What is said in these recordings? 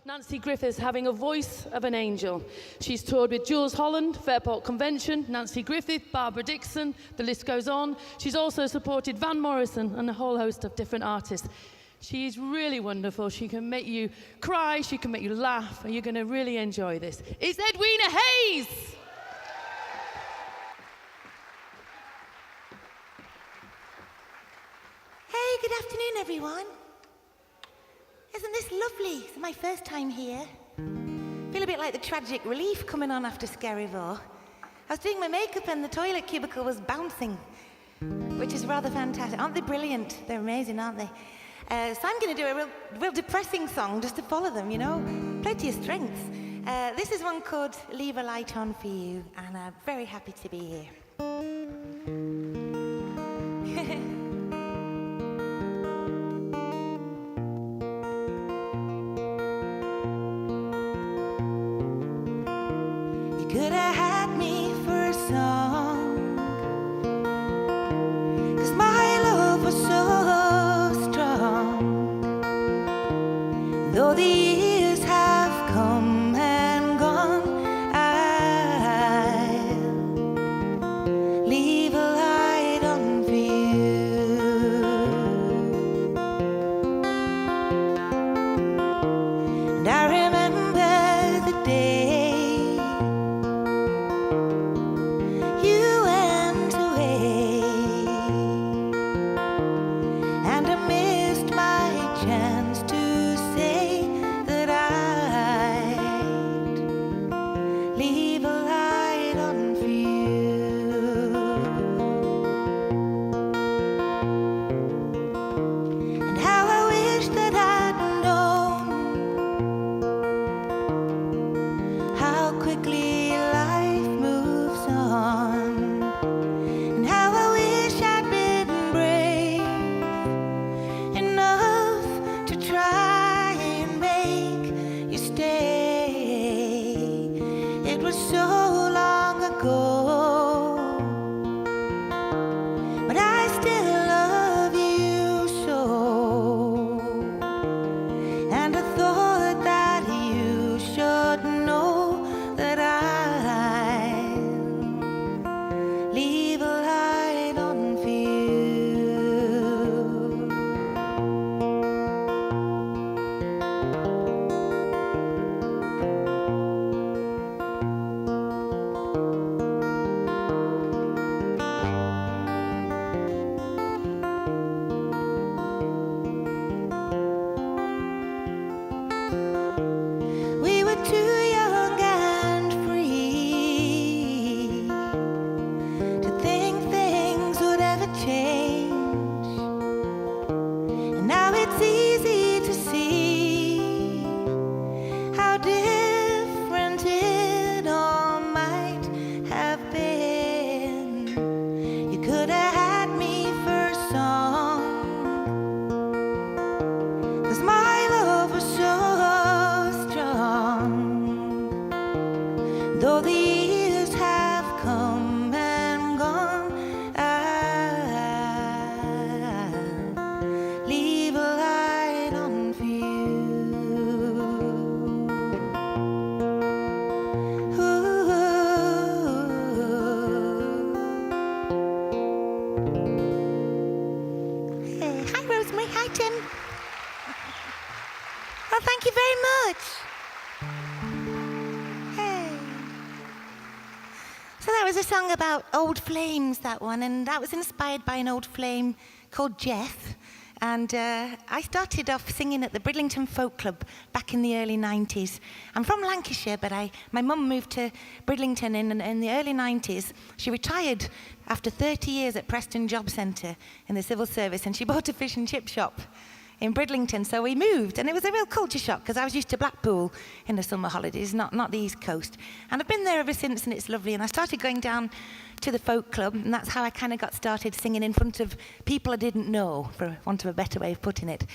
Nancy Griffiths having a voice of an angel. She's toured with Jules Holland, Fairport Convention, Nancy Griffith, Barbara Dixon, the list goes on. She's also supported Van Morrison and a whole host of different artists. She's really wonderful. She can make you cry, she can make you laugh, and you're going to really enjoy this. It's Edwina Hayes! Hey, good afternoon, everyone. Isn't this lovely? It's my first time here. Feel a bit like the Tragic Relief coming on after Skerryville. I was doing my makeup and the toilet cubicle was bouncing, which is rather fantastic. Aren't they brilliant? They're amazing, aren't they? So I'm going to do a real depressing song just to follow them, you know? Play to your strengths. This is one called Leave a Light On For You, and I'm very happy to be here. Could have had me for a song, 'cause my love was so strong. Though the years have come and gone, I'll leave a light on for you. And I remember the day about old flames, that one, and that was inspired by an old flame called Jeff. And I started off singing at the Bridlington Folk Club back in the early 90s. I'm from Lancashire, but my mum moved to Bridlington in the early 90s. She retired after 30 years at Preston Job Centre in the civil service, and she bought a fish and chip shop in Bridlington, so we moved, and it was a real culture shock because I was used to Blackpool in the summer holidays, not the East Coast. And I've been there ever since, and it's lovely. And I started going down to the folk club, and that's how I kind of got started singing in front of people I didn't know, for want of a better way of putting it.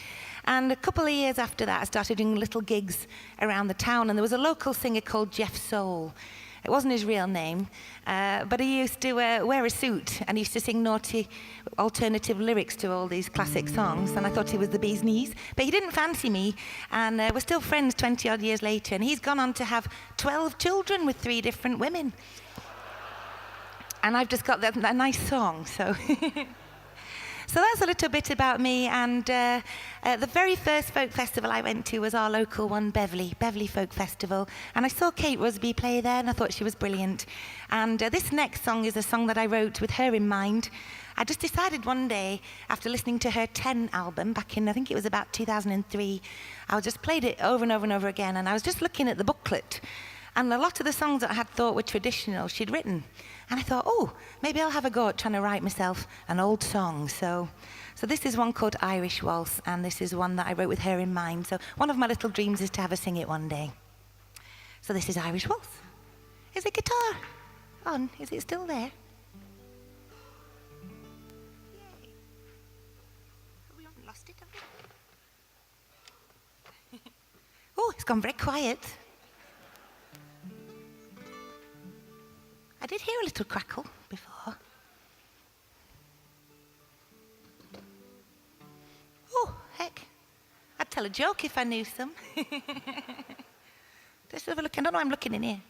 And a couple of years after that, I started doing little gigs around the town, and there was a local singer called Jeff Soul. It wasn't his real name, but he used to wear a suit and he used to sing naughty alternative lyrics to all these classic songs, and I thought he was the bee's knees. But he didn't fancy me, and we're still friends 20-odd years later, and he's gone on to have 12 children with 3 different women. And I've just got that nice song, so... So that's a little bit about me, and the very first folk festival I went to was our local one, Beverley Folk Festival, and I saw Kate Rusby play there, and I thought she was brilliant. And this next song is a song that I wrote with her in mind. I just decided one day, after listening to her 10 album back in, I think it was about 2003, I just played it over and over and over again, and I was just looking at the booklet, and a lot of the songs that I had thought were traditional, she'd written. And I thought, oh, maybe I'll have a go at trying to write myself an old song. So this is one called Irish Waltz, and this is one that I wrote with her in mind. So one of my little dreams is to have her sing it one day. So this is Irish Waltz. Is the guitar on? Is it still there? Yay. We haven't lost it, have we? Oh, it's gone very quiet. I did hear a little crackle before. Oh, heck. I'd tell a joke if I knew some. Just have a look. I don't know why I'm looking in here.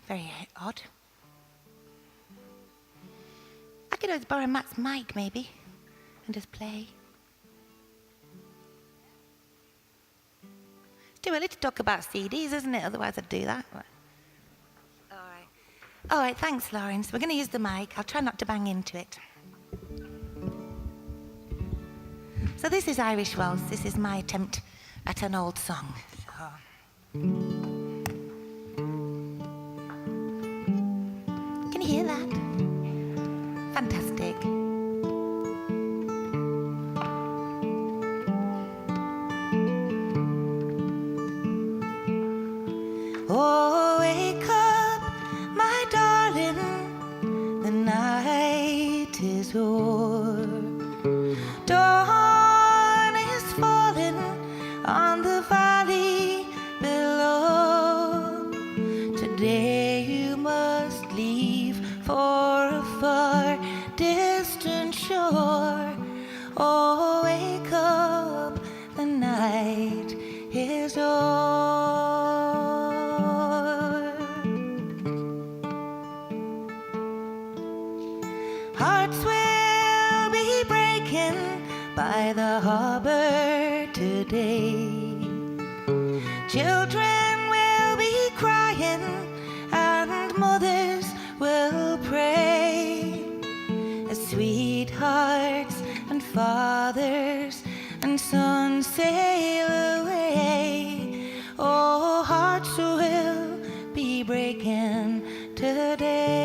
Very odd. I could always borrow Matt's mic, maybe, and just play. Too early to talk about CDs, isn't it? Otherwise I'd do that. All right, thanks, Lawrence. We're going to use the mic. I'll try not to bang into it. So this is Irish Waltz. This is my attempt at an old song. Can you hear that? Fantastic. Oh, wake up, my darling, the night is o'er. Dawn is falling on the valley below. Today you must leave for a far distant shore. Oh, wake up, the night is o'er. Hearts will be breaking by the harbor today. Children will be crying and mothers will pray. As sweethearts and fathers and sons sail away. Oh, hearts will be breaking today.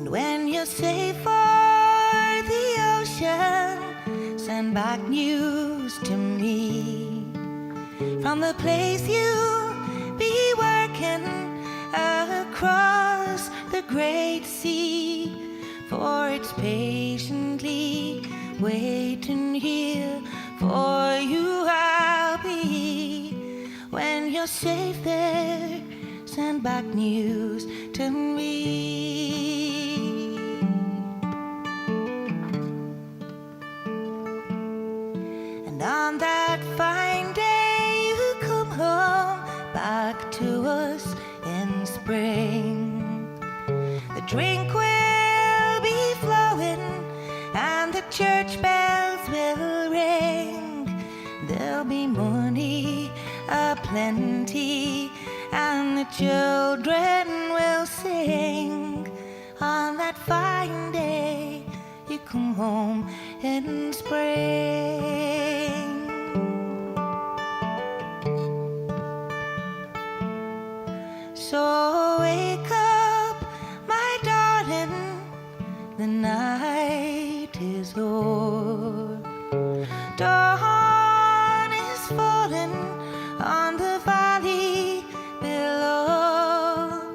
When you're safe for the ocean, send back news to me from the place you'll be working across the great sea. For it's patiently waiting here for you I'll be. When you're safe there, send back news to me. And on that fine day you come home back to us in spring. The drink will be flowing and the church bells will ring. There'll be money aplenty and the children will sing. On that fine day you come home in spring. So wake up, my darling, the night is o'er. Dawn is falling on the valley below.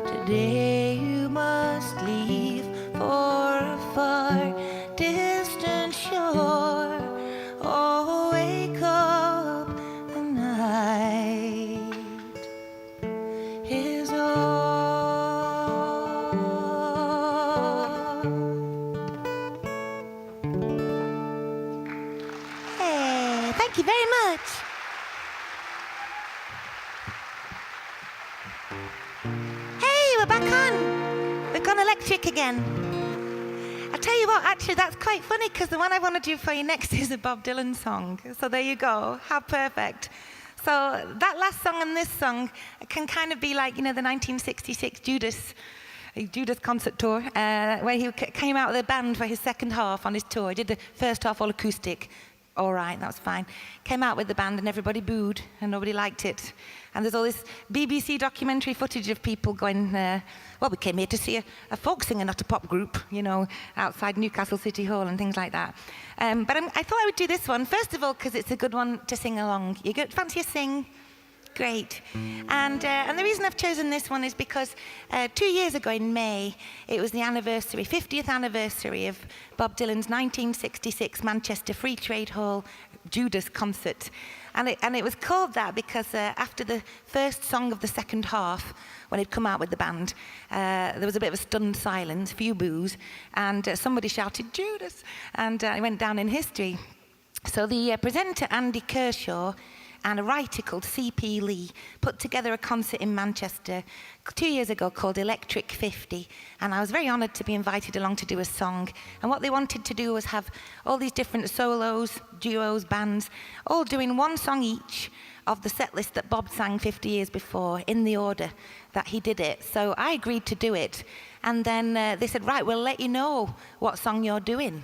Today you must leave for a far Thank you very much. Hey, we're back on. We've gone electric again. I tell you what, actually, that's quite funny because the one I want to do for you next is a Bob Dylan song. So there you go. How perfect. So that last song and this song can kind of be like, you know, the 1966 Judas concert tour, where he came out with a band for his second half on his tour. He did the first half all acoustic. All right, that was fine. Came out with the band and everybody booed and nobody liked it. And there's all this BBC documentary footage of people going, well, we came here to see a folk singer, not a pop group, you know, outside Newcastle City Hall and things like that. But I thought I would do this one, first of all, because it's a good one to sing along. You fancy a sing? Great. And the reason I've chosen this one is because 2 years ago in May, it was the 50th anniversary of Bob Dylan's 1966 Manchester Free Trade Hall Judas concert. And it was called that because after the first song of the second half, when he'd come out with the band, there was a bit of a stunned silence, a few boos, and somebody shouted, "Judas!" And it went down in history. So the presenter, Andy Kershaw, and a writer called C.P. Lee put together a concert in Manchester 2 years ago called Electric 50, and I was very honoured to be invited along to do a song. And what they wanted to do was have all these different solos, duos, bands, all doing one song each of the set list that Bob sang 50 years before in the order that he did it. So I agreed to do it, and then they said, right, we'll let you know what song you're doing.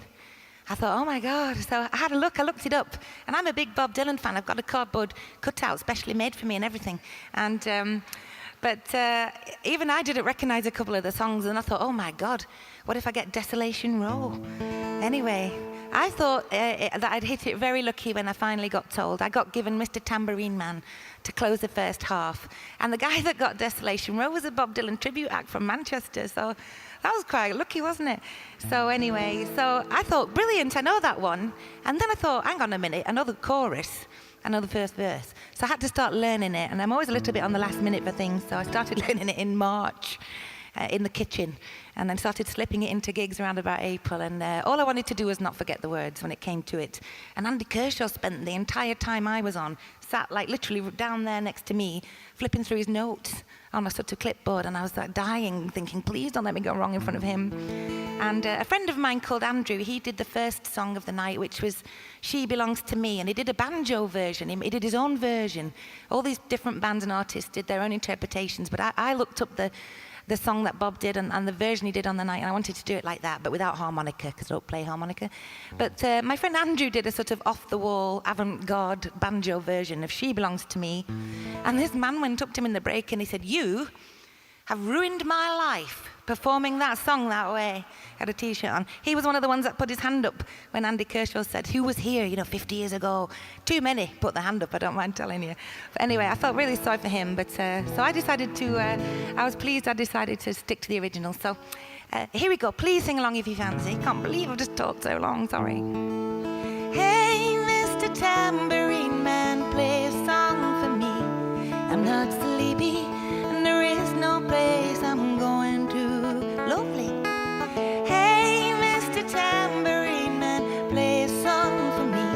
I thought, oh my God. So I had a look, I looked it up, and I'm a big Bob Dylan fan. I've got a cardboard cutout specially made for me and everything. And but even I didn't recognize a couple of the songs, and I thought, oh my God, what if I get Desolation Row? Anyway, I thought that I'd hit it very lucky when I finally got told. I got given Mr. Tambourine Man to close the first half. And the guy that got Desolation Row was a Bob Dylan tribute act from Manchester, so that was quite lucky, wasn't it? So anyway, so I thought, brilliant, I know that one. And then I thought, hang on a minute, another chorus, another first verse. So I had to start learning it, and I'm always a little bit on the last minute for things, so I started learning it in March in the kitchen, and then started slipping it into gigs around about April, and all I wanted to do was not forget the words when it came to it. And Andy Kershaw spent the entire time I was on, sat like literally down there next to me, flipping through his notes on a sort of clipboard, and I was like dying, thinking, please don't let me go wrong in front of him. And a friend of mine called Andrew, he did the first song of the night, which was She Belongs to Me, and he did a banjo version. He did his own version. All these different bands and artists did their own interpretations, but I looked up the song that Bob did and the version he did on the night, and I wanted to do it like that, but without harmonica, because I don't play harmonica. But my friend Andrew did a sort of off-the-wall, avant-garde banjo version of She Belongs to Me, and this man went up to him in the break and he said, "You have ruined my life performing that song that way." Had a t-shirt on. He was one of the ones that put his hand up when Andy Kershaw said, "Who was here, 50 years ago?" Too many put their hand up, I don't mind telling you. But anyway, I felt really sorry for him, but so I decided to, I was pleased I decided to stick to the original. So here we go. Please sing along if you fancy. Can't believe I've just talked so long, sorry. Hey, Mr. Tambourine Man, play a song for me. I'm not sleepy, and there is no place I'm going to. Lovely. Hey, Mr. Tambourine Man, play a song for me.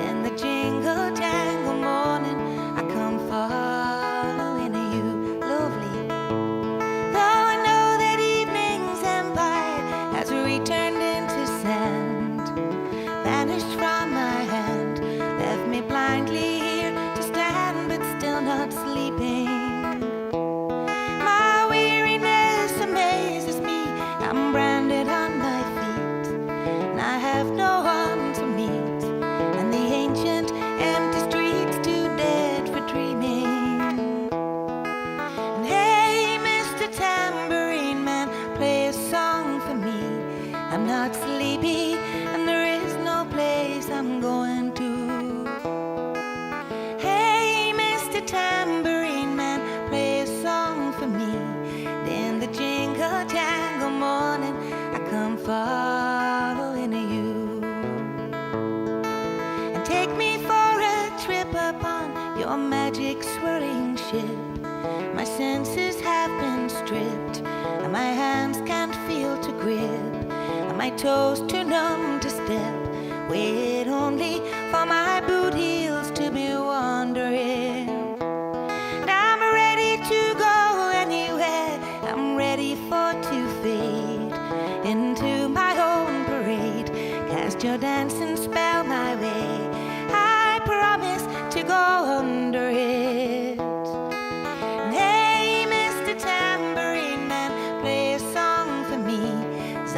In the jingle jangle morning, I come following you. Lovely. Though I know that evening's empire has returned into sand, vanished from my hand, left me blindly here to stand, but still not sleeping. My weariness amazes me. I'm branded on my feet, and I have no one to meet, and the ancient empty streets too dead for dreaming. And hey, Mr. Tambourine Man, play a song for me. I'm not sleepy, and there is no place I'm going to. Hey, Mr. Tambourine Man, play a song for me. In the jingle jangle morning, I come following you. And take me for a trip upon your magic swirling ship. My senses have been stripped, and my hands can't feel to grip, and my toes too numb to step. Wait only for my booty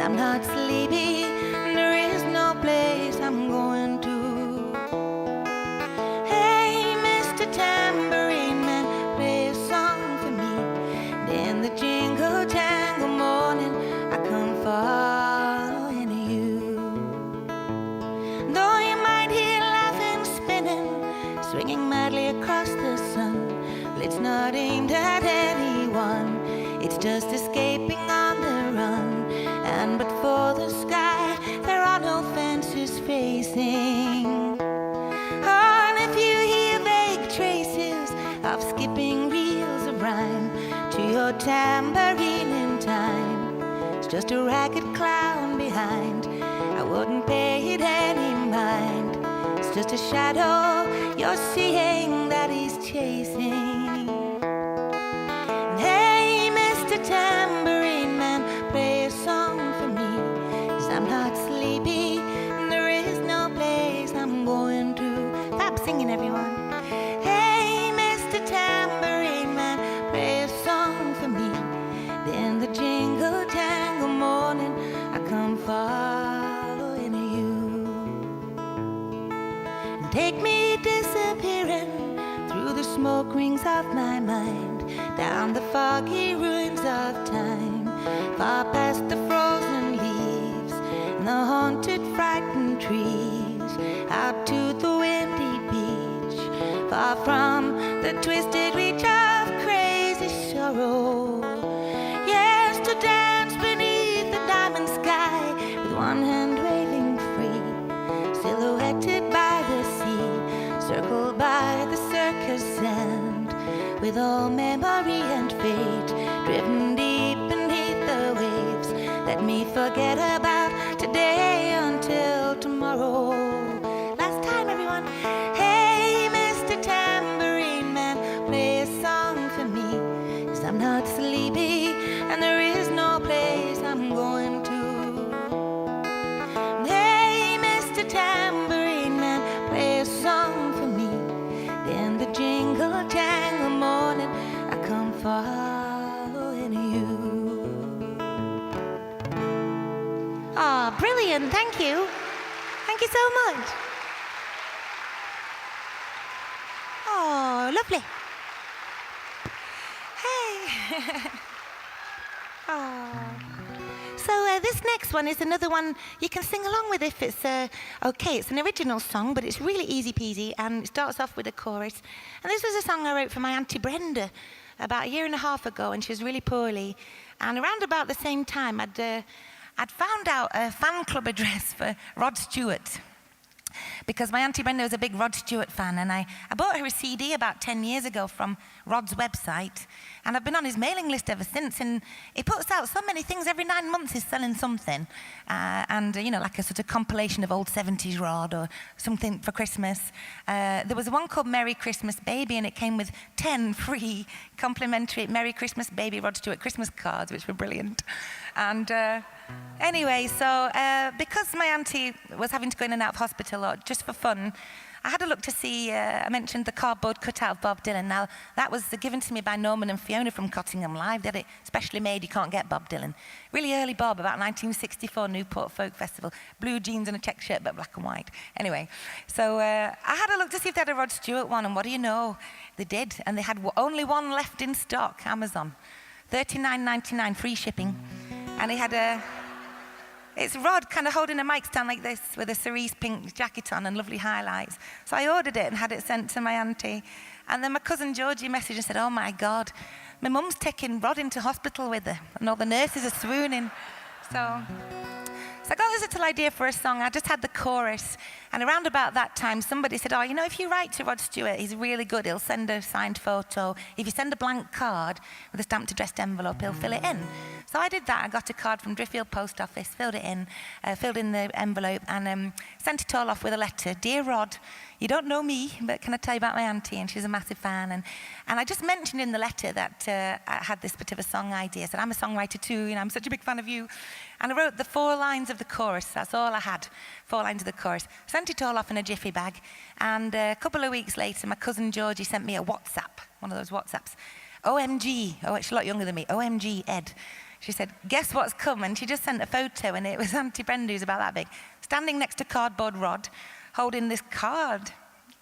I'm not sleepy, and there is no place I'm going to. Hey, Mr. Tambourine Man, play a song for me. And in the jingle jangle morning, I come following you. Though you might hear laughing, spinning, swinging madly across the sun, well, it's not aimed at anyone. It's just escaping on the run. And but for the sky, there are no fences facing. Oh, and if you hear vague traces of skipping reels of rhyme to your tambourine in time, it's just a ragged clown behind. I wouldn't pay it any mind. It's just a shadow you're seeing that he's chasing. And hey, Mr. Tambourine Man, play a song for me, 'cause I'm not sleepy, and there is no place I'm going to. Stop singing, everyone. Hey, Mr. Tambourine Man, play a song for me. In the jingle jangle morning, I come following you. And take me disappearing through the smoke rings of my mind, down the foggy ruins of time, far past the frozen leaves and the haunted, frightened trees, out to the windy beach, far from the twisted reach of crazy sorrow. Yes, to dance beneath the diamond sky with one hand waving free, silhouetted by the sea, circled by the circus sand, with all memory and fate driven deep beneath the waves. Let me forget about today until tomorrow. Last time, everyone. Hey, Mr. Tambourine Man, play a song for me, 'cause I'm not sleepy, and there is no place I'm going to. Hey, Mr. Tambourine Man, play a song for me. In the jingle jangle morning, I come following you. Ah, brilliant, thank you. Thank you so much. Oh, lovely. Hey. Oh. So this next one is another one you can sing along with if it's okay. It's an original song, but it's really easy peasy, and it starts off with a chorus. And this was a song I wrote for my Auntie Brenda about a year and a half ago, and she was really poorly. And around about the same time, I'd found out a fan club address for Rod Stewart, because my Auntie Brenda was a big Rod Stewart fan, and I bought her a CD about 10 years ago from Rod's website, and I've been on his mailing list ever since, and he puts out so many things. Every 9 months he's selling something, and you know, like a sort of compilation of old 70s Rod or something for Christmas. There was one called Merry Christmas Baby, and it came with 10 free complimentary Merry Christmas Baby Rod Stewart Christmas cards, which were brilliant. And anyway, so because my auntie was having to go in and out of hospital, or just for fun, I had a look to see, I mentioned the cardboard cutout of Bob Dylan. Now, that was given to me by Norman and Fiona from Cottingham Live. They had it specially made. You can't get Bob Dylan. Really early Bob, about 1964 Newport Folk Festival. Blue jeans and a check shirt, but black and white. Anyway, so I had a look to see if they had a Rod Stewart one, and what do you know? They did, and they had only one left in stock, Amazon. $39.99, free shipping. And he had it's Rod kind of holding a mic stand like this with a cerise pink jacket on and lovely highlights. So I ordered it and had it sent to my auntie. And then my cousin Georgie messaged and said, oh my God, my mum's taking Rod into hospital with her and all the nurses are swooning. So I got this little idea for a song. I just had the chorus. And around about that time, somebody said, oh, you know, if you write to Rod Stewart, he's really good. He'll send a signed photo. If you send a blank card with a stamped addressed envelope, he'll fill it in. So I did that. I got a card from Driffield Post Office, filled in the envelope, and sent it all off with a letter. Dear Rod, you don't know me, but can I tell you about my auntie? And she's a massive fan. And I just mentioned in the letter that I had this bit of a song idea. I said, I'm a songwriter too, you know, I'm such a big fan of you. And I wrote the 4 lines of the chorus. That's all I had, 4 lines of the chorus. Sent it all off in a jiffy bag. And a couple of weeks later, my cousin Georgie sent me a WhatsApp, one of those WhatsApps. OMG, oh, she's a lot younger than me. OMG, Ed. She said, guess what's come? And she just sent a photo, and it was Auntie Brenda, who's about that big, standing next to cardboard Rod, holding this card.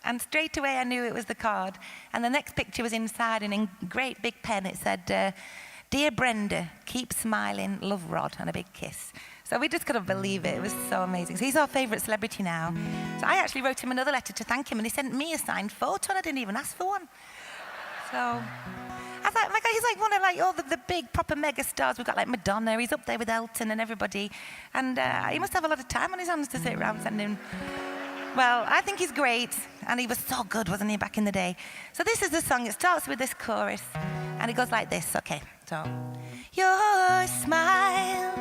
And straight away I knew it was the card. And the next picture was inside, and in great big pen it said, Dear Brenda, keep smiling, love Rod, and a big kiss. So we just couldn't believe it. It was so amazing. So he's our favourite celebrity now. So I actually wrote him another letter to thank him, and he sent me a signed photo, and I didn't even ask for one. So I thought, my God, he's like one of all the big proper mega stars. We've got like Madonna, he's up there with Elton and everybody. And he must have a lot of time on his hands to sit around sending. Well, I think he's great, and he was so good, wasn't he, back in the day? So this is the song. It starts with this chorus, and it goes like this. Okay, so your smile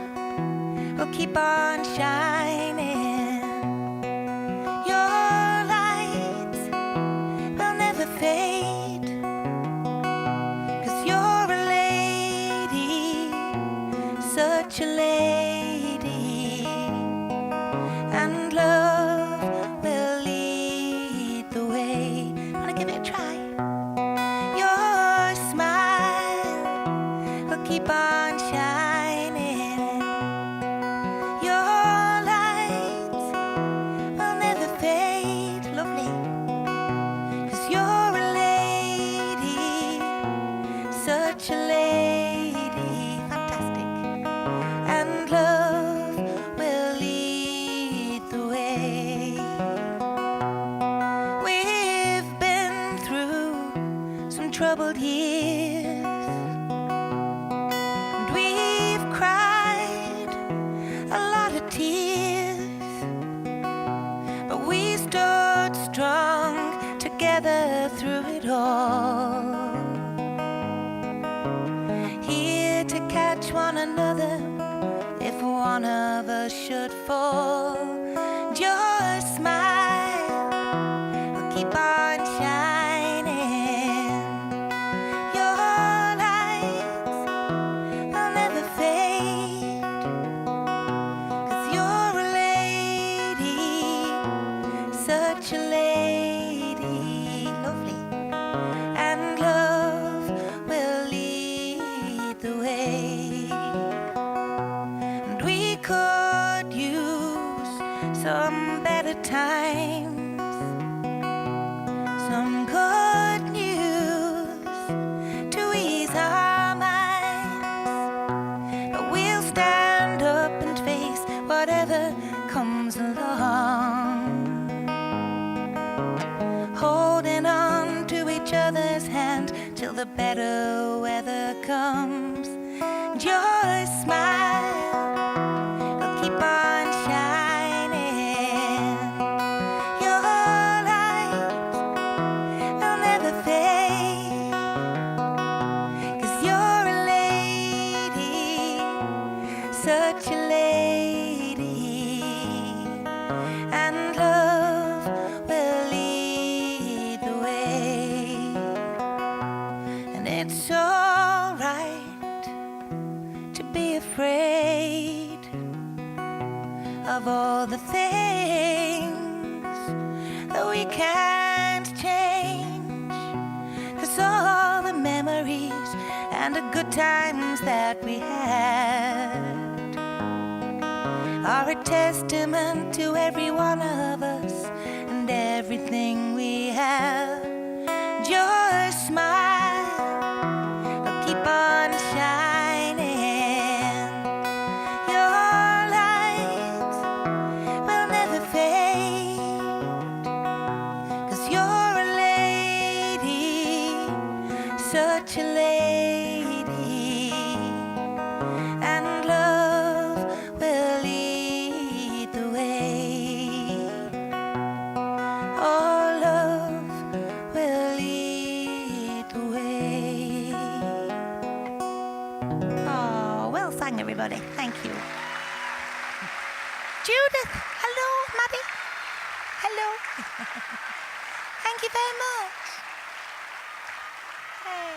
will keep on shining. Your light will never fade. 'Cause you're a lady, such a lady, and love will lead the way. Wanna give it a try? Your smile will keep on shining. Your light will never fade. Lovely. 'Cause you're a lady, such a lady. Fantastic. And love will lead the way. We've been through some troubled years, and we've cried a lot of tears, but we stood strong together through it all. Here to catch one another if one of us should fall. And your smile will keep on shining. Your light will never fade. 'Cause you're a lady, such a lady, lovely. And love will lead the way. And we could use some better times, some good news to ease our minds. But we'll stand up and face whatever comes along, holding on to each other's hand till the better weather comes. And your smile will keep on shining. Your light will never fade. 'Cause you're a lady, such a lady, and love will lead the way. And it's all right to be afraid of all the things that we can't change. 'Cause all the memories and the good times that we had are a testament to every one of us and everything we have. And your smile will keep on shining. Your light will never fade. 'Cause you're a lady, such a lady, and love will lead the way. Oh, love will lead the way. Oh, well sung, everybody. Thank you. Judith, hello, Maddie. Hello. Thank you very much. Hey.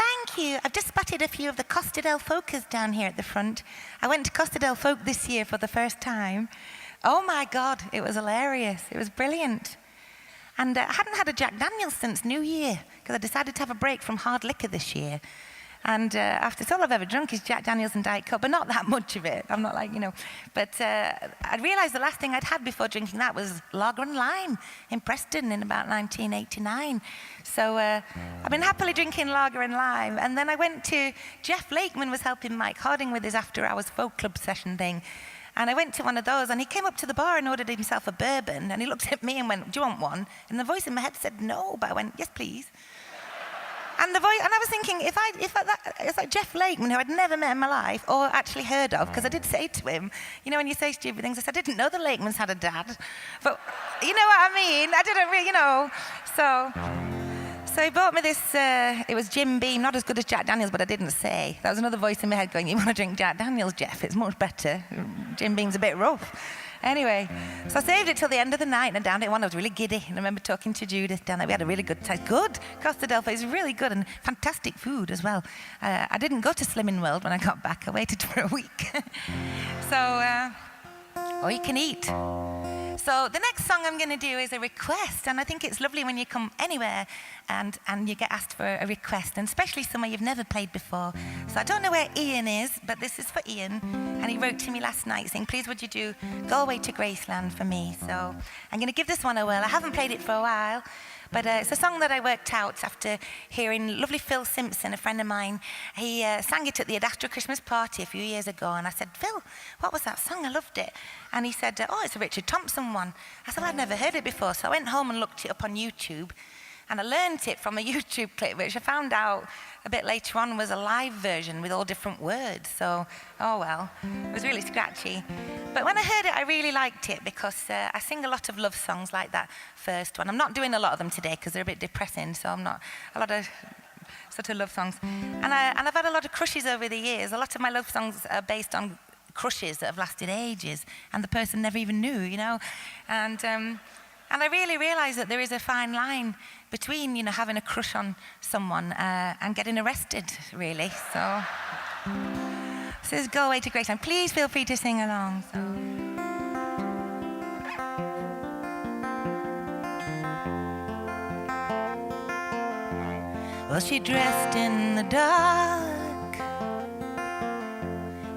Thank you. I've just spotted a few of the Costa del Folkers down here at the front. I went to Costa del Folk this year for the first time. Oh my God, it was hilarious. It was brilliant. And I hadn't had a Jack Daniels since New Year, because I decided to have a break from hard liquor this year. And after, it's all I've ever drunk is Jack Daniels and Diet Coke, but not that much of it. I'm not like, But I realised the last thing I'd had before drinking that was lager and lime in Preston in about 1989. So I've been happily drinking lager and lime. And then I went to, Jeff Lakeman was helping Mike Harding with his after-hours folk club session thing. And I went to one of those, and he came up to the bar and ordered himself a bourbon. And he looked at me and went, "Do you want one?" And the voice in my head said no, but I went, "Yes, please." And I was thinking, it's like Jeff Lakeman, who I'd never met in my life or actually heard of, because I did say to him, when you say stupid things, I said, I didn't know the Lakemans had a dad. But you know what I mean? I didn't really, So he bought me this, it was Jim Beam, not as good as Jack Daniels, but I didn't say. That was another voice in my head going, "You want to drink Jack Daniels, Jeff? It's much better. Jim Beam's a bit rough." Anyway, so I saved it till the end of the night, and down at one I was really giddy. And I remember talking to Judith down there. We had a really good time. Good. Costa del Sol is really good and fantastic food as well. I didn't go to Slimming World when I got back. I waited for a week. Or you can eat. So the next song I'm going to do is a request, and I think it's lovely when you come anywhere and you get asked for a request, and especially somewhere you've never played before. So I don't know where Ian is, but this is for Ian, and he wrote to me last night saying, "Please would you do Galway to Graceland for me?" So I'm going to give this one a whirl. I haven't played it for a while, but it's a song that I worked out after hearing lovely Phil Simpson, a friend of mine. He sang it at the Adastra Christmas party a few years ago, and I said, "Phil, what was that song? I loved it." And he said, "Oh, it's a Richard Thompson one." I said, "I'd never heard it before." So I went home and looked it up on YouTube, and I learned it from a YouTube clip, which I found out a bit later on was a live version with all different words. So, oh well, it was really scratchy. But when I heard it, I really liked it because I sing a lot of love songs like that first one. I'm not doing a lot of them today because they're a bit depressing, so I'm not a lot of sort of love songs. And I've had a lot of crushes over the years. A lot of my love songs are based on crushes that have lasted ages, and the person never even knew, And I really realised that there is a fine line between, having a crush on someone and getting arrested, really. So this is Go Away to Graceland. Please feel free to sing along. So. Well, she dressed in the dark,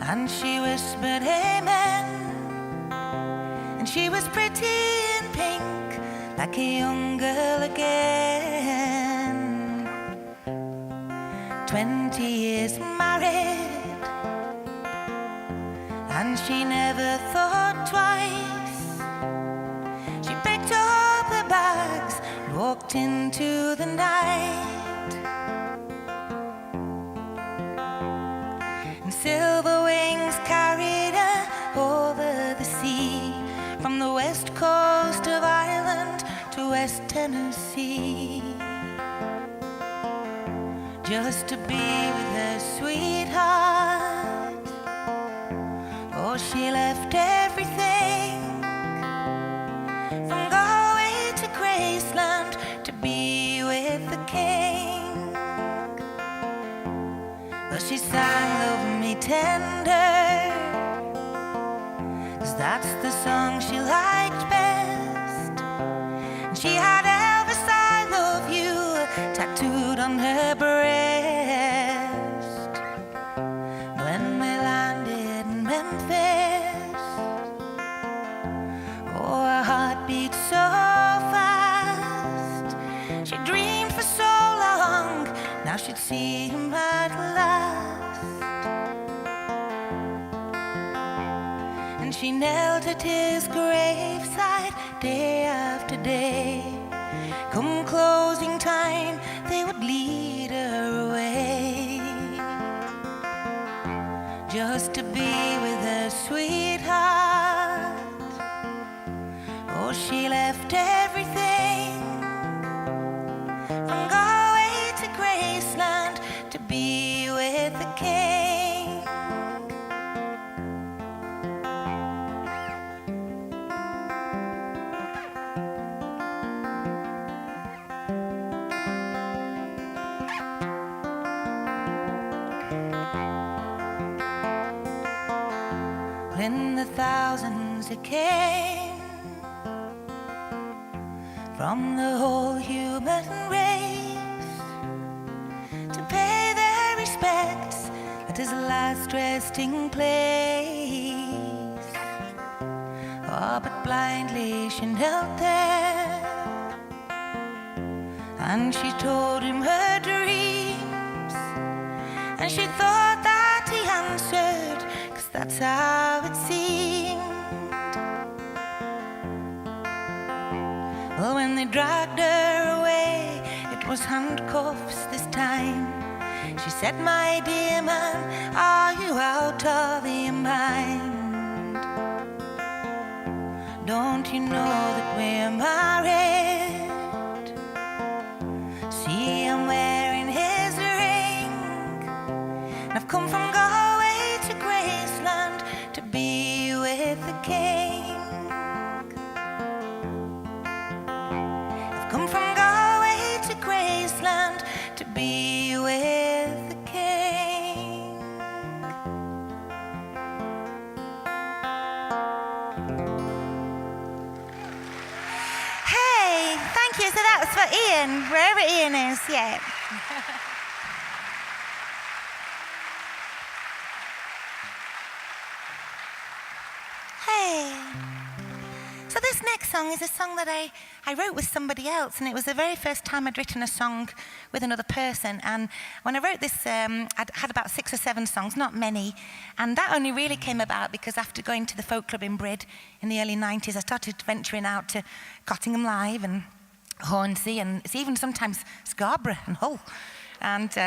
and she whispered, "Amen." And she was pretty in pink, like a young girl again. 20 years married, and she never thought twice. She picked up her bags and walked into the night. And silver wings carried her over the sea, from the west coast of Ireland to West Tennessee, just to be with her sweetheart. Oh, she left everything, from Galway to Graceland, to be with the king. Well, she sang "Love Me Tender", 'cause that's the song she liked best. And she had "Elvis, I Love You" tattooed on her breast. When we landed in Memphis, oh, her heart beat so fast. She dreamed for so long, now she'd see him at last. And she knelt at his graveside day after day. Come closing time, they would lead her away, just to be with her sweetheart. Oh, she left everything, from Galway to Graceland, to be with the king. In the thousands that came from the whole human race to pay their respect at his last resting place. Oh, but blindly she knelt there, and she told him her dreams, and she thought that he answered, 'cause that's how it seemed. Well, when they dragged her away, it was handcuffs this time. She said, "My dear man, are you out of your mind? Don't you know that we're married? See, I'm wearing his ring, and I've come from Galway to Graceland to be with the king. I've come from Galway to Graceland to be with the king." Hey, thank you. So that was for Ian, wherever Ian is, yeah. Hey. So this next song is a song that I wrote with somebody else, and it was the very first time I'd written a song with another person. And when I wrote this, I'd had about 6 or 7 songs, not many, and that only really came about because after going to the folk club in Brid in the early 90s, I started venturing out to Cottingham Live and Hornsey, and it's even sometimes Scarborough and Hull. And so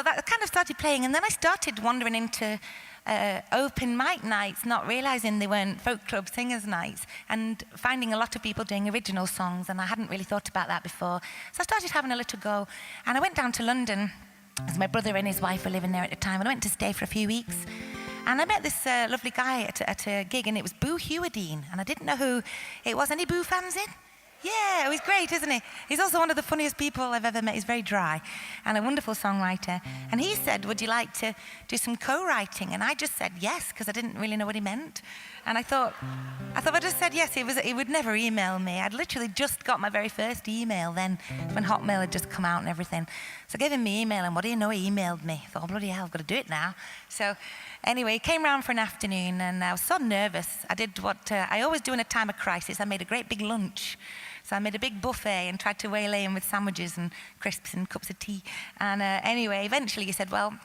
that kind of started playing, and then I started wandering into open mic nights, not realizing they weren't folk club singers nights, and finding a lot of people doing original songs, and I hadn't really thought about that before. So I started having a little go, and I went down to London, as my brother and his wife were living there at the time, and I went to stay for a few weeks. And I met this lovely guy at a gig, and it was Boo Hewardine, and I didn't know who it was. Any Boo fans in? Yeah, it was great, isn't he? He's also one of the funniest people I've ever met. He's very dry and a wonderful songwriter. And he said, "Would you like to do some co-writing?" And I just said yes, because I didn't really know what he meant. And I thought I just said yes. He would never email me. I'd literally just got my very first email then, when Hotmail had just come out and everything. So I gave him my email, and what do you know, he emailed me. I thought, oh, bloody hell, I've got to do it now. So anyway, he came round for an afternoon, and I was so nervous. I did what I always do in a time of crisis. I made a great big lunch. So I made a big buffet and tried to waylay him with sandwiches and crisps and cups of tea. And anyway, eventually he said, "Well,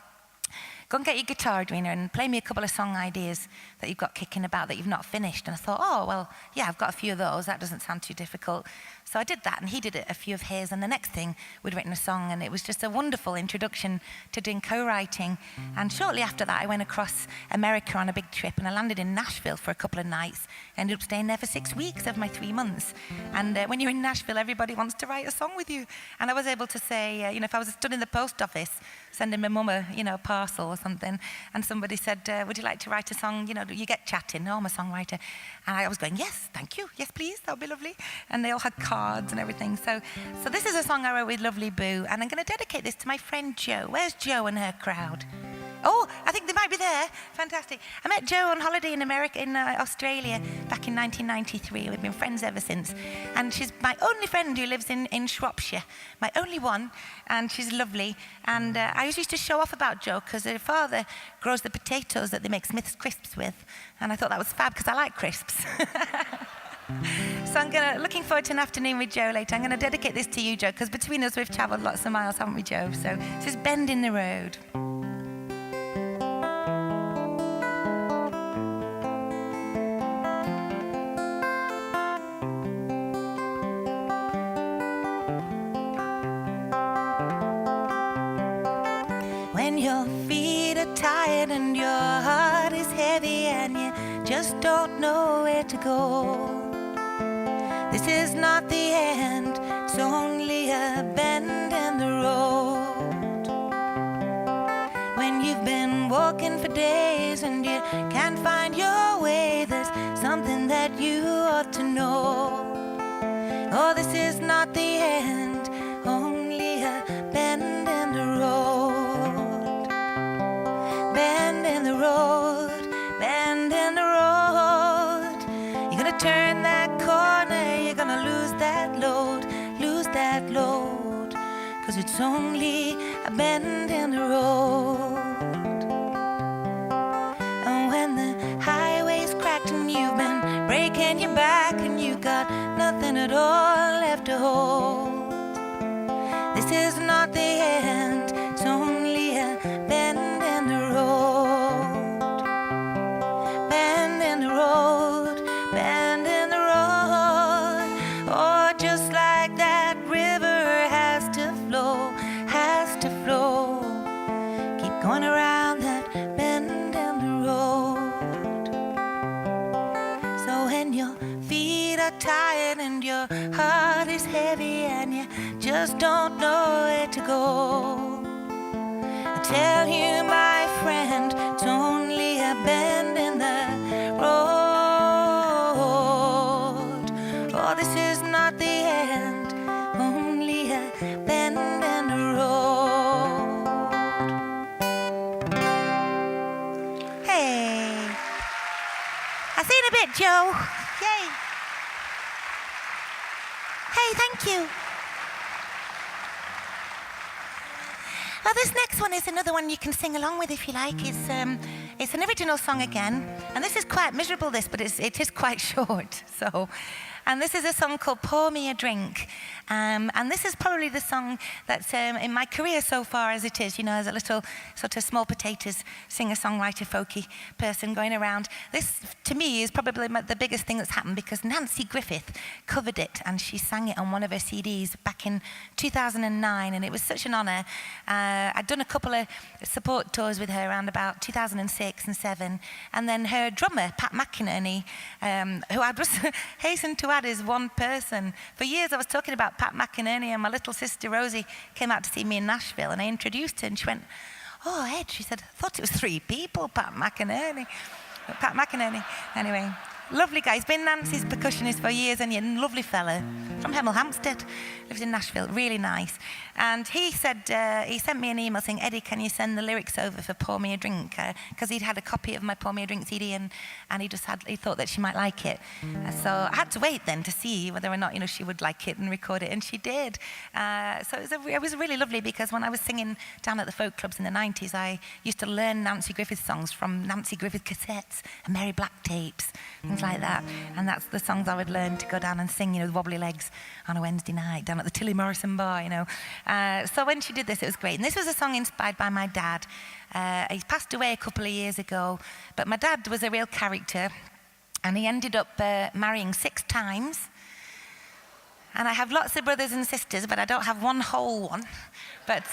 go and get your guitar, Edwina, and play me a couple of song ideas that you've got kicking about that you've not finished." And I thought, oh, well, yeah, I've got a few of those. That doesn't sound too difficult. So I did that, and he did a few of his. And the next thing, we'd written a song, and it was just a wonderful introduction to doing co-writing. And shortly after that, I went across America on a big trip, and I landed in Nashville for a couple of nights. I ended up staying there for 6 weeks of my 3 months. And when you're in Nashville, everybody wants to write a song with you. And I was able to say, if I was stood in the post office, sending my mum a parcel or something, and somebody said, "Would you like to write a song?" You get chatting. "Oh, I'm a songwriter." And I was going, "Yes, thank you. Yes, please. That would be lovely." And they all had cards and everything. So this is a song I wrote with lovely Boo, and I'm going to dedicate this to my friend Jo. Where's Jo and her crowd? Oh, I think they might be there. Fantastic. I met Jo on holiday in Australia back in 1993. We've been friends ever since. And she's my only friend who lives in Shropshire, my only one, and she's lovely. And I used to show off about Jo because her father grows the potatoes that they make Smith's crisps with. And I thought that was fab because I like crisps. So I'm looking forward to an afternoon with Jo later. I'm going to dedicate this to you, Jo, because between us we've travelled lots of miles, haven't we, Jo? So this is Bend in the Road. When your feet are tired and your heart is heavy and you just don't know where to go, this is not the end, it's only a bend in the road. When you've been walking for days and you can't find your way, there's something that you ought to know. Oh, this is not the end, only a bend in the road. Bend in the road, bend in the road. You're gonna turn that corner, you're gonna lose that load, 'cause it's only a bend in the road. behind your back and you got nothing at all left to hold. This is not the end, it's only a bend in the road. Bend in the road, bend in the road. Oh, just like that river has to flow, has to flow. Keep going around that bend in the road. So when your feet are tired and your heart is heavy and you just don't know where to go, I tell you, my friend, it's only a bend in the road. Oh, this is not the end, only a bend in the road. Hey, I've seen a bit, Joe. Yay. Hey, thank you. Well, this next one is another one you can sing along with if you like. It's an original song again, and this is quite miserable. But it is quite short. And this is a song called "Pour Me a Drink," and this is probably the song that's in my career so far as it is. You know, as a little sort of small potatoes singer-songwriter, folky person going around. This, to me, is probably the biggest thing that's happened because Nancy Griffith covered it and she sang it on one of her CDs back in 2009, and it was such an honour. I'd done a couple of support tours with her around about 2006 and 2007, and then her drummer, Pat McInerney, who I'd just hasten to add is one person. For years I was talking about Pat McInerney, and my little sister Rosie came out to see me in Nashville, and I introduced her, and she went, "Oh, Ed," she said, "I thought it was 3 people, Pat McInerney." Pat McInerney. Anyway, lovely guy. He's been Nancy's percussionist for years, and he's a lovely fella from Hemel Hempstead, lives in Nashville, really nice. And he said, he sent me an email saying, "Eddie, can you send the lyrics over for Pour Me a Drink?" Because he'd had a copy of my Pour Me a Drink CD, and he thought that she might like it. So I had to wait then to see whether or not, you know, she would like it and record it, and she did. So it was really lovely because when I was singing down at the folk clubs in the 90s, I used to learn Nancy Griffith songs from Nancy Griffith cassettes and Mary Black tapes, things like that. And that's the songs I would learn to go down and sing, you know, the Wobbly Legs on a Wednesday night down at the Tilly Morrison bar, you know. So when she did this, it was great. And this was a song inspired by my dad. He passed away a couple of years ago, but my dad was a real character, and he ended up marrying 6 times. And I have lots of brothers and sisters, but I don't have one whole one. But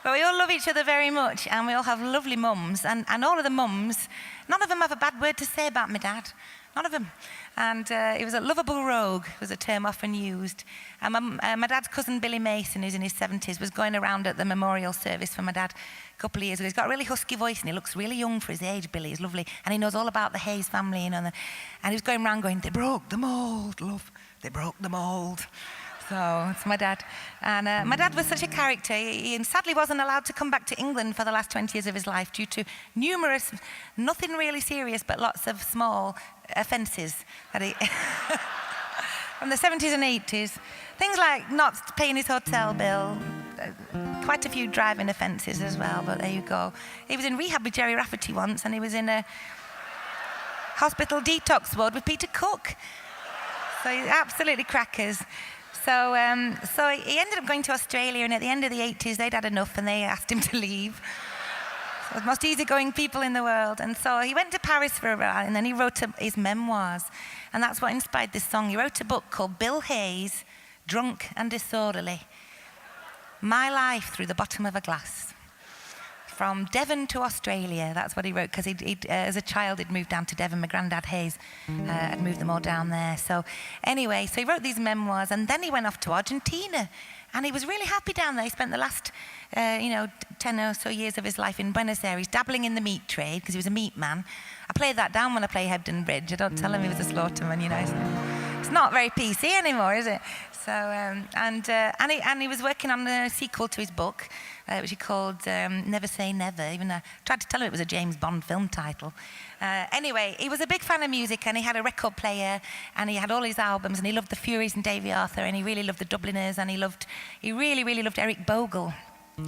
we all love each other very much, and we all have lovely mums. And all of the mums, none of them have a bad word to say about my dad. None of them. And he was a lovable rogue, was a term often used. And my dad's cousin Billy Mason, who's in his 70s, was going around at the memorial service for my dad a couple of years ago. He's got a really husky voice and he looks really young for his age, Billy. He's lovely. And he knows all about the Hayes family, you know. And he was going around going, "They broke the mould, love. They broke the mould." So it's my dad. And my dad was such a character. He sadly wasn't allowed to come back to England for the last 20 years of his life due to numerous, nothing really serious, but lots of small offences that he from the 70s and 80s. Things like not paying his hotel bill, quite a few driving offences as well, but there you go. He was in rehab with Jerry Rafferty once, and he was in a hospital detox ward with Peter Cook. So he's absolutely crackers. So he ended up going to Australia, and at the end of the 80s, they'd had enough, and they asked him to leave. So the most easygoing people in the world. And so he went to Paris for a while, and then he wrote his memoirs. And that's what inspired this song. He wrote a book called Bill Hayes, Drunk and Disorderly. My Life Through the Bottom of a Glass. From Devon to Australia, that's what he wrote, because as a child he'd moved down to Devon. My granddad Hayes had moved them all down there. So anyway, so he wrote these memoirs, and then he went off to Argentina, and he was really happy down there. He spent the last 10 or so years of his life in Buenos Aires dabbling in the meat trade, because he was a meat man. I played that down when I play Hebden Bridge. I don't tell him he was a slaughterman, you know. It's not very PC anymore, is it? So and he was working on a sequel to his book, which he called Never Say Never, even though I tried to tell him it was a James Bond film title. Anyway, he was a big fan of music, and he had a record player, and he had all his albums, and he loved the Furies and Davy Arthur, and he really loved the Dubliners, and he really, really loved Eric Bogle.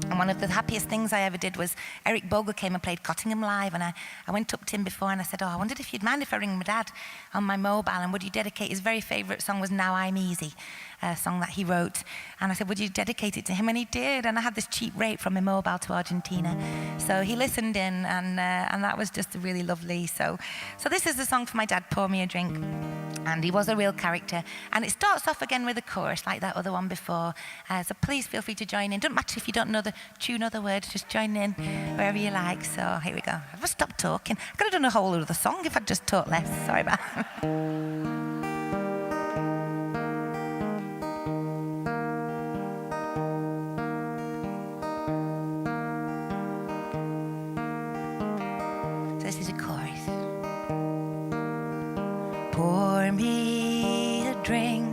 And one of the happiest things I ever did was Eric Bogle came and played Cottingham Live, and I went up to him before and I said, oh, I wondered if you'd mind if I ring my dad on my mobile, and would you dedicate, his very favourite song was Now I'm Easy, a song that he wrote. And I said, would you dedicate it to him? And he did, and I had this cheap rate from my mobile to Argentina. So he listened in, and that was just really lovely. So this is the song for my dad, Pour Me a Drink. And he was a real character. And it starts off again with a chorus like that other one before. So please feel free to join in. Doesn't matter if you don't know the tune or the words, just join in wherever you like. So here we go. I've stopped talking. I could have done a whole other song if I'd just talked less. Sorry about that. So this is a chorus. Pour me a drink,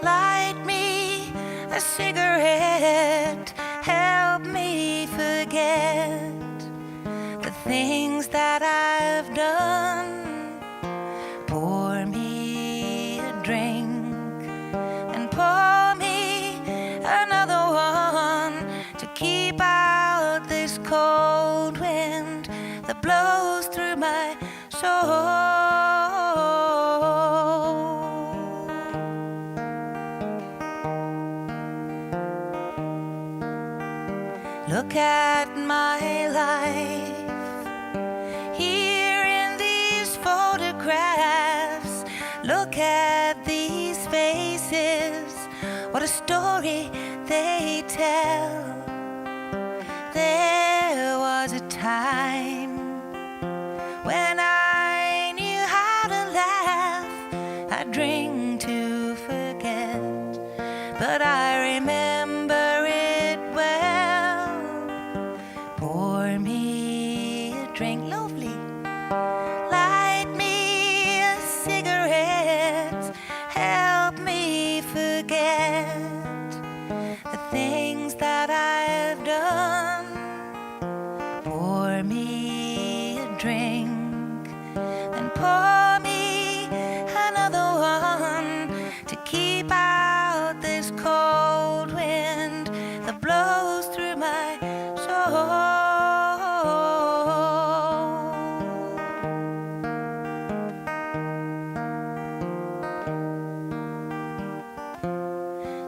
light me a cigarette, help me forget the things that I've done. Pour me a drink and pour me another one to keep out this cold wind that blows through my soul. Look at my life here in these photographs. Look at these faces, what a story they tell. There was a time when I knew how to laugh, I'd drink to forget, but I remember it well. Pour me a drink, lovely, light me a cigarette, help me forget the things that I've done. Pour me a drink and pour me another one to keep out this cold wind that blows through my soul.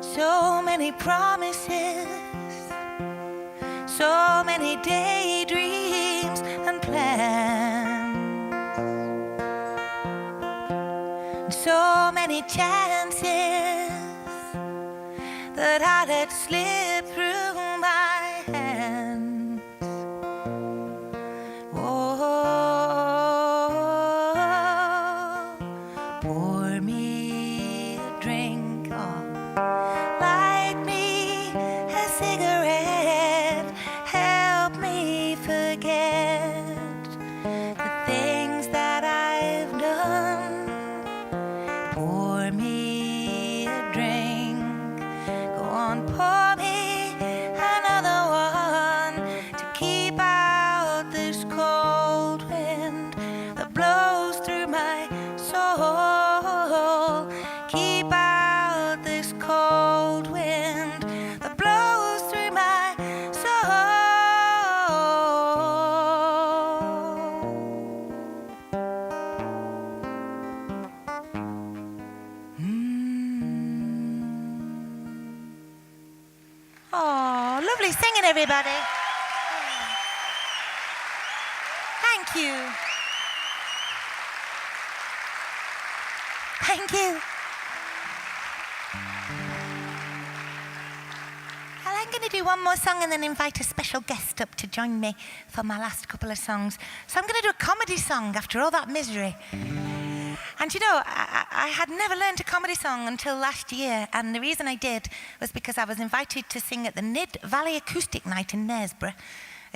So many promises, so many daydreams and plans, so many chances that I let slip through my hands. Oh, pour me a drink, oh, light me a cigarette, help me forget the things that I've done. Pour me a drink, go on, pour me another one to keep out this cold wind that blows through my soul. Keep out this cold wind that blows through my soul. Oh, lovely singing, everybody. Thank you. Thank you. Well, I'm going to do one more song and then invite a special guest up to join me for my last couple of songs. So I'm going to do a comedy song after all that misery. And you know, I had never learned a comedy song until last year, and the reason I did was because I was invited to sing at the Nid Valley Acoustic Night in Knaresborough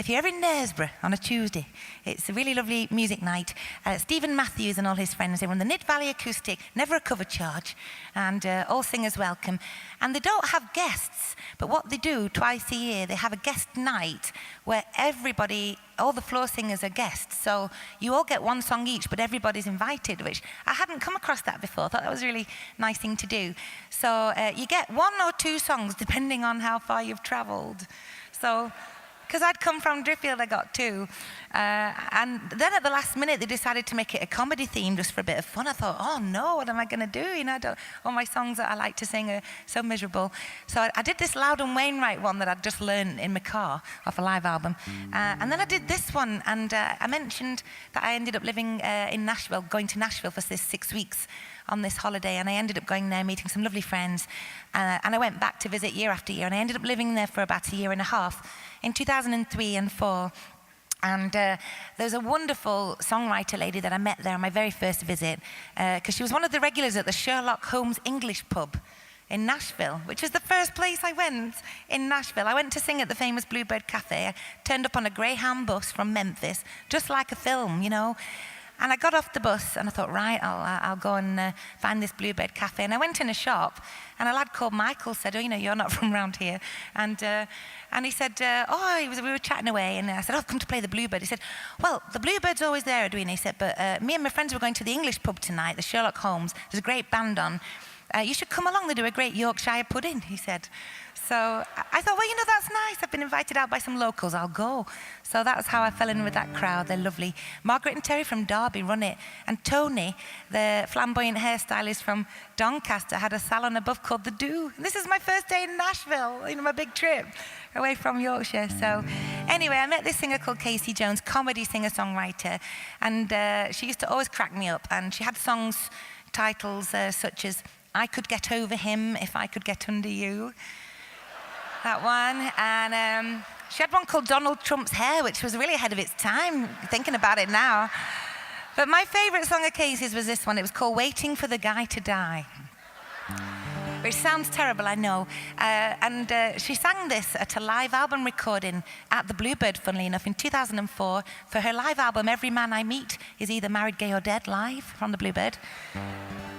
if you're ever in Knaresborough on a Tuesday, it's a really lovely music night. Stephen Matthews and all his friends, they run the Nid Valley Acoustic, never a cover charge, and all singers welcome. And they don't have guests, but what they do twice a year, they have a guest night where everybody, all the floor singers are guests. So you all get one song each, but everybody's invited, which I hadn't come across that before. I thought that was a really nice thing to do. So you get 1 or 2 songs depending on how far you've traveled. So, because I'd come from Driffield, I got 2. And then at the last minute, they decided to make it a comedy theme just for a bit of fun. I thought, oh no, what am I going to do? You know, all my songs that I like to sing are so miserable. So I did this Loudon Wainwright one that I'd just learned in my car off a live album. And then I did this one, and I mentioned that I ended up living in Nashville, going to Nashville for this 6 weeks on this holiday, and I ended up going there, meeting some lovely friends, and I went back to visit year after year, and I ended up living there for about 1.5 years in 2003 and 2004. And there's a wonderful songwriter lady that I met there on my very first visit, because she was one of the regulars at the Sherlock Holmes English pub in Nashville, which was the first place I went in Nashville. I went to sing at the famous Bluebird Cafe. I turned up on a Greyhound bus from Memphis, just like a film, you know. And I got off the bus and I thought, right, I'll go and find this Bluebird Cafe. And I went in a shop, and a lad called Michael said, oh, you know, you're not from around here. And he said, we were chatting away, and I said, oh, I've come to play the Bluebird. He said, well, the Bluebird's always there, Edwina. He said, but me and my friends were going to the English pub tonight, the Sherlock Holmes. There's a great band on. You should come along, they do a great Yorkshire pudding, he said. So I thought, well, you know, that's nice. I've been invited out by some locals, I'll go. So that was how I fell in with that crowd. They're lovely. Margaret and Terry from Derby run it. And Tony, the flamboyant hairstylist from Doncaster, had a salon above called The Do. And this is my first day in Nashville, you know, my big trip away from Yorkshire. So anyway, I met this singer called Casey Jones, comedy singer-songwriter. And she used to always crack me up. And she had songs, titles such as I Could Get Over Him If I Could Get Under You. That one. And she had one called Donald Trump's Hair, which was really ahead of its time, thinking about it now. But my favorite song of Casey's was this one. It was called Waiting for the Guy to Die, which sounds terrible, I know. And she sang this at a live album recording at the Bluebird, funnily enough, in 2004, for her live album, Every Man I Meet Is Either Married, Gay or Dead, live from the Bluebird.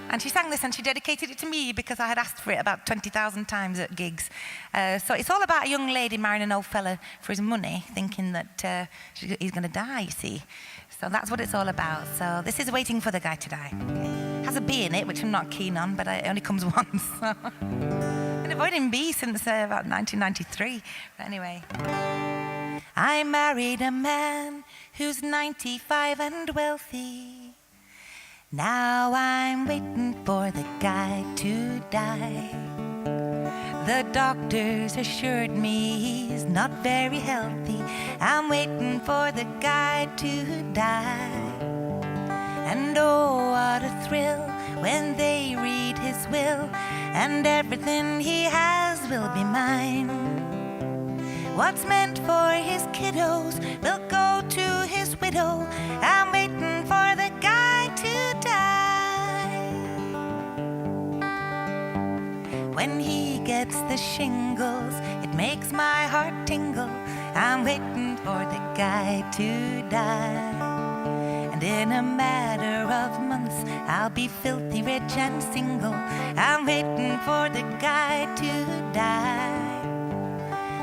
And she sang this, and she dedicated it to me because I had asked for it about 20,000 times at gigs. So it's all about a young lady marrying an old fella for his money, thinking that he's going to die, you see. So that's what it's all about. So this is Waiting for the Guy to Die. It has a B in it, which I'm not keen on, but it only comes once. So. I've been avoiding B since about 1993. But anyway. I married a man who's 95 and wealthy. Now I'm waiting for the guy to die. The doctors assured me he's not very healthy. I'm waiting for the guy to die. And oh, what a thrill when they read his will, and everything he has will be mine. What's meant for his kiddos will go to his widow. I'm waiting for the guy to die. When he gets the shingles, it makes my heart tingle. I'm waiting for the guy to die. And in a matter of months, I'll be filthy rich and single. I'm waiting for the guy to die.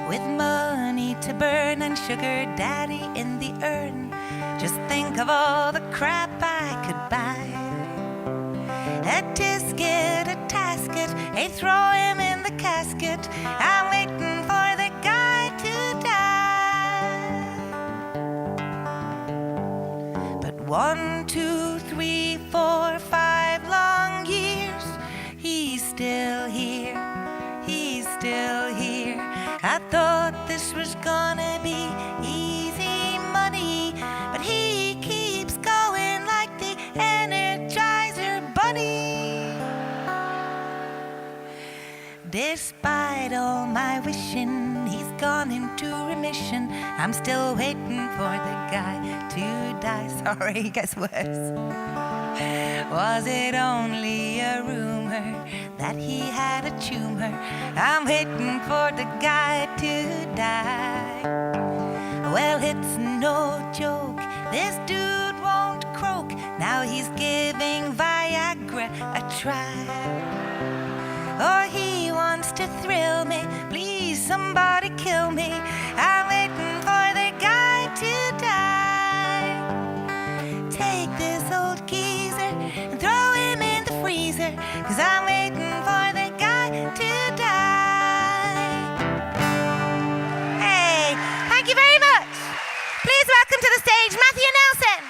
With money to burn and sugar daddy in the urn, just think of all the crap I could buy. A tisket, a tasket, they throw him in the casket. I'm waiting for the guy to die. But 1, 2, 3, 4, 5 long years, he's still here, he's still here. I thought this was gonna be easy money, but he keeps going like the Energizer Bunny. Despite all my wishing, he's gone into remission. I'm still waiting for the guy to die. Sorry, it gets worse. Was it only a rumor that he had a tumor? I'm waiting for the guy to die. Well, it's no joke, this dude won't croak. Now he's giving Viagra a try. Oh, he wants to thrill me, please somebody kill me. I'm waiting for the guy to die. Take this old geezer and throw him in the freezer, 'cause I'm waiting for the guy to die. Hey, thank you very much. Please welcome to the stage Matthew Nelson.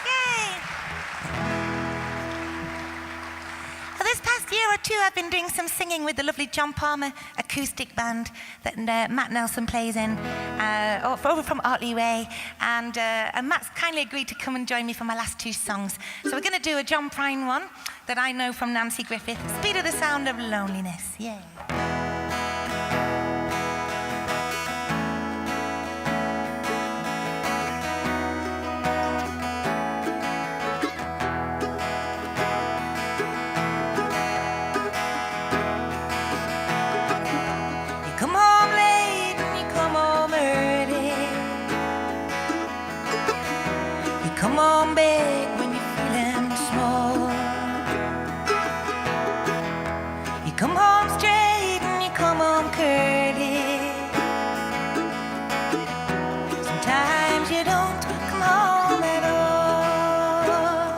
Yay. Well, this past year or two, I've been doing some singing with the lovely John Palmer acoustic band that Matt Nelson plays in, over from Artley Way. And Matt's kindly agreed to come and join me for my last two songs. So we're going to do a John Prine one that I know from Nancy Griffith, Speed of the Sound of Loneliness. Yeah. Come on big when you're feeling small. You come home straight and you come home curly. Sometimes you don't come home at all.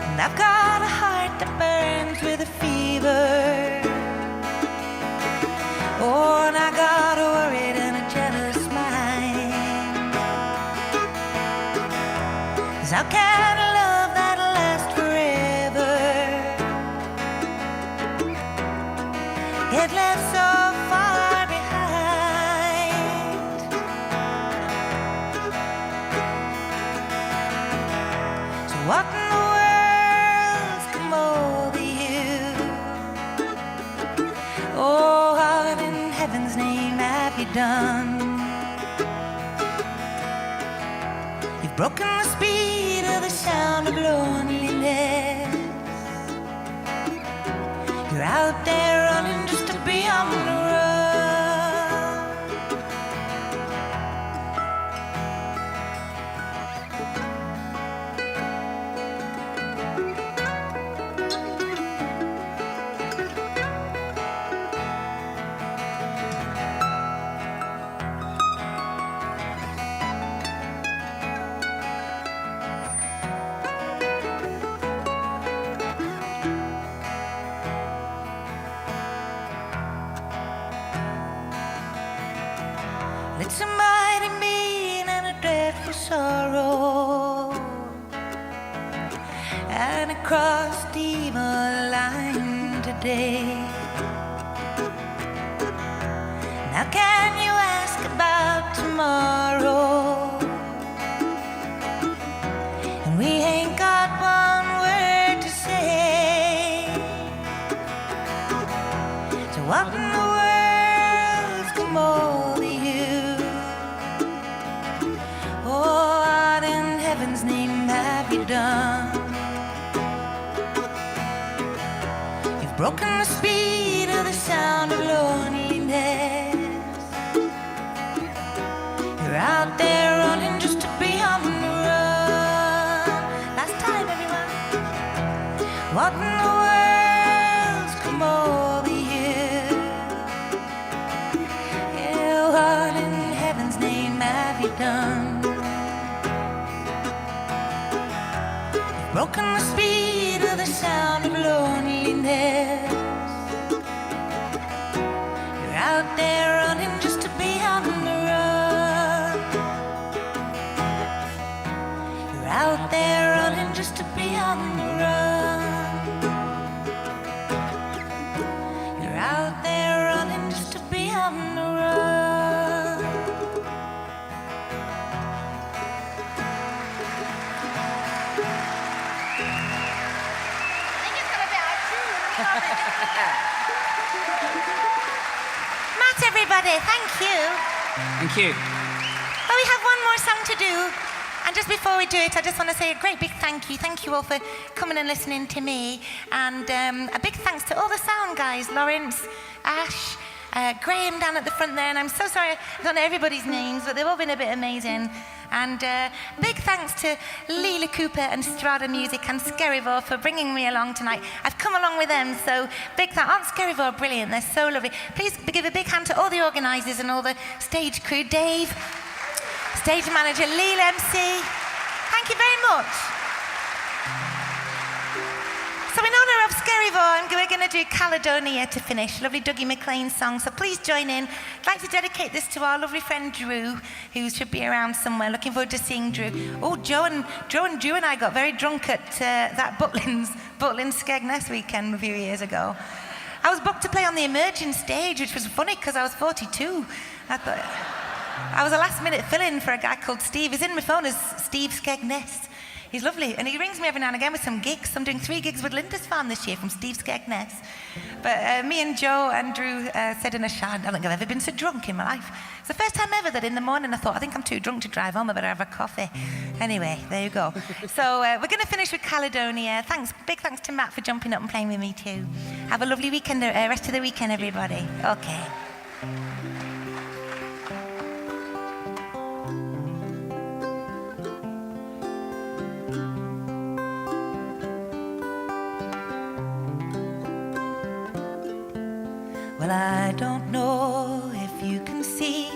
And I've got a heart that burns with a fever. Oh, and I got a worried and a jealous mind. 'Cause how can a love that'll last forever get left so far behind? So what in the world's come over you? Oh, what in heaven's name have you done? You've broken the speed of the sound of loneliness. You're out there running just to be on the run. It's a mighty mean and a dreadful sorrow, and it crossed the evil line today. Now can you ask about tomorrow? And we ain't got one word to say. So what in the world's come over you? Oh, what in heaven's name have you done? You've broken the speed of the sound of loneliness. You're out there running just to be on the run. Last time, everyone. What in the world's come over you? Yeah, what in heaven's name have you done? Broken the speed of the sound of loneliness. You're out there running just to be on the run. You're out there running just to be on the run. You're out there running just to be on the run. Matt, everybody, thank you. Thank you. Well, we have one more song to do. And just before we do it, I just want to say a great big thank you. Thank you all for coming and listening to me. And a big thanks to all the sound guys, Lawrence, Ash, Graham down at the front there. And I'm so sorry I don't know everybody's names, but they've all been a bit amazing. And big thanks to Leela Cooper and Strada Music and Skerrivo for bringing me along tonight. I've come along with them, so big thanks. Aren't Skerrivo brilliant? They're so lovely. Please give a big hand to all the organisers and all the stage crew. Dave, stage manager, Leela MC. Thank you very much. So in honour of Skerrivo, we're going to do Caledonia to finish. Lovely Dougie MacLean song, so please join in. I'd like to dedicate this to our lovely friend Drew, who should be around somewhere. Looking forward to seeing Drew. Oh, Drew and I got very drunk at that Butlins Skegness weekend a few years ago. I was booked to play on the Emerging stage, which was funny because I was 42. I thought I was a last-minute fill-in for a guy called Steve. He's in my phone as Steve Skegness. He's lovely, and he rings me every now and again with some gigs. I'm doing 3 gigs with Lindisfarne this year from Steve Skegness. But me and Joe and Drew said in a shower, I don't think I've ever been so drunk in my life. It's the first time ever that in the morning I thought, I think I'm too drunk to drive home, I better have a coffee. Anyway, there you go. So we're going to finish with Caledonia. Big thanks to Matt for jumping up and playing with me too. Have a lovely weekend, rest of the weekend, everybody. Okay. Well, I don't know if you can see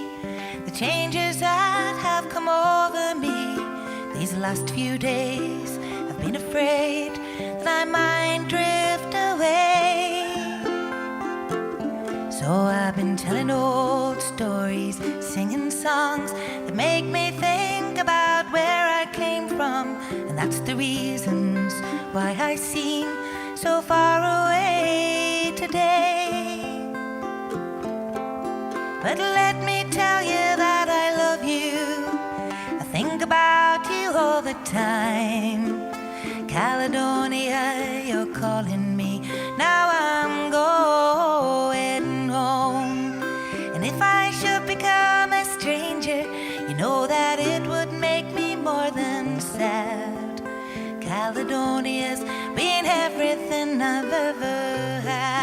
the changes that have come over me. These last few days I've been afraid that I might drift away. So I've been telling old stories, singing songs that make me think about where I came from. And that's the reasons why I seem so far away today. But let me tell you that I love you. I think about you all the time. Caledonia, you're calling me. Now I'm going home. And if I should become a stranger, you know that it would make me more than sad. Caledonia's been everything I've ever had.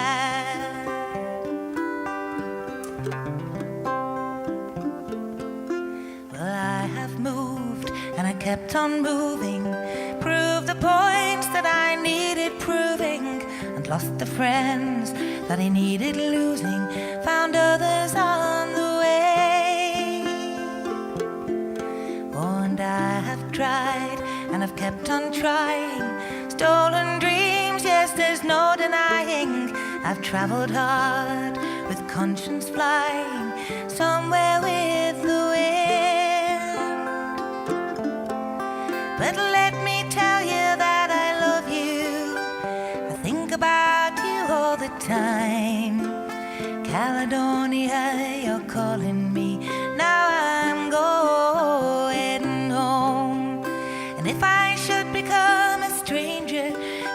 Moved and I kept on moving, proved the points that I needed proving, and lost the friends that I needed losing, found others on the way. Oh, and I have tried and I've kept on trying, stolen dreams, yes, there's no denying. I've traveled hard with conscience flying, somewhere with the wind. But let me tell you that I love you. I think about you all the time. Caledonia, you're calling me. Now I'm going home. And if I should become a stranger,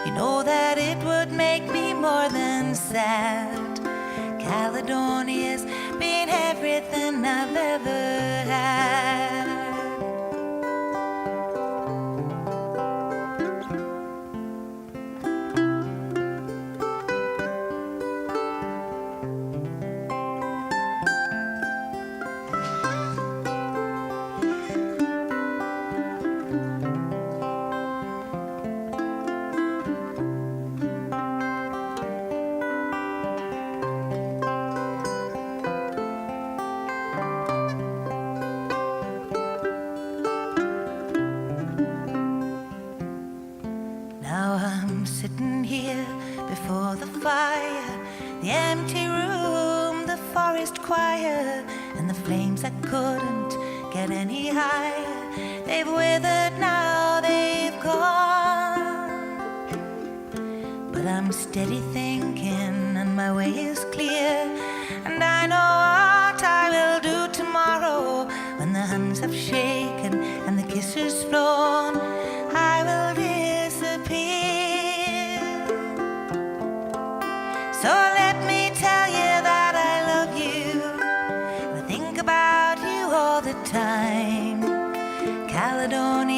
you know that it would make me more than sad. Caledonia's been everything I've ever had. The empty room, the forest choir, and the flames that couldn't get any higher. They've withered now, they've gone. But I'm steady thinking and my way is clear, and I know what I will do tomorrow. When the hands have shaken and the kisses flown, I will disappear. So let me tell you that I love you. I think about you all the time. Caledonia.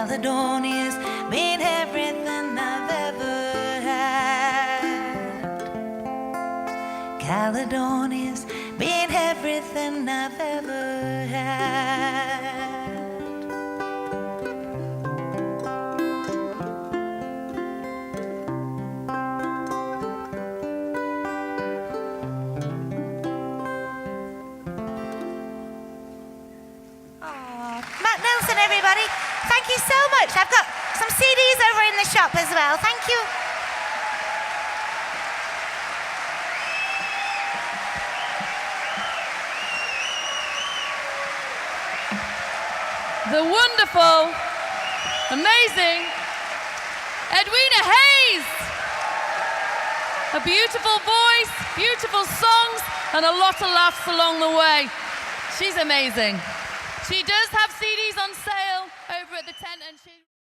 Caledonia's been everything I've ever had. Caledonia's been everything I've ever had. Matt Nelson, everybody. Thank you so much. I've got some CDs over in the shop as well. Thank you. The wonderful, amazing Edwina Hayes. A beautiful voice, beautiful songs, and a lot of laughs along the way. She's amazing. She does have CDs on sale over at the tent, and she...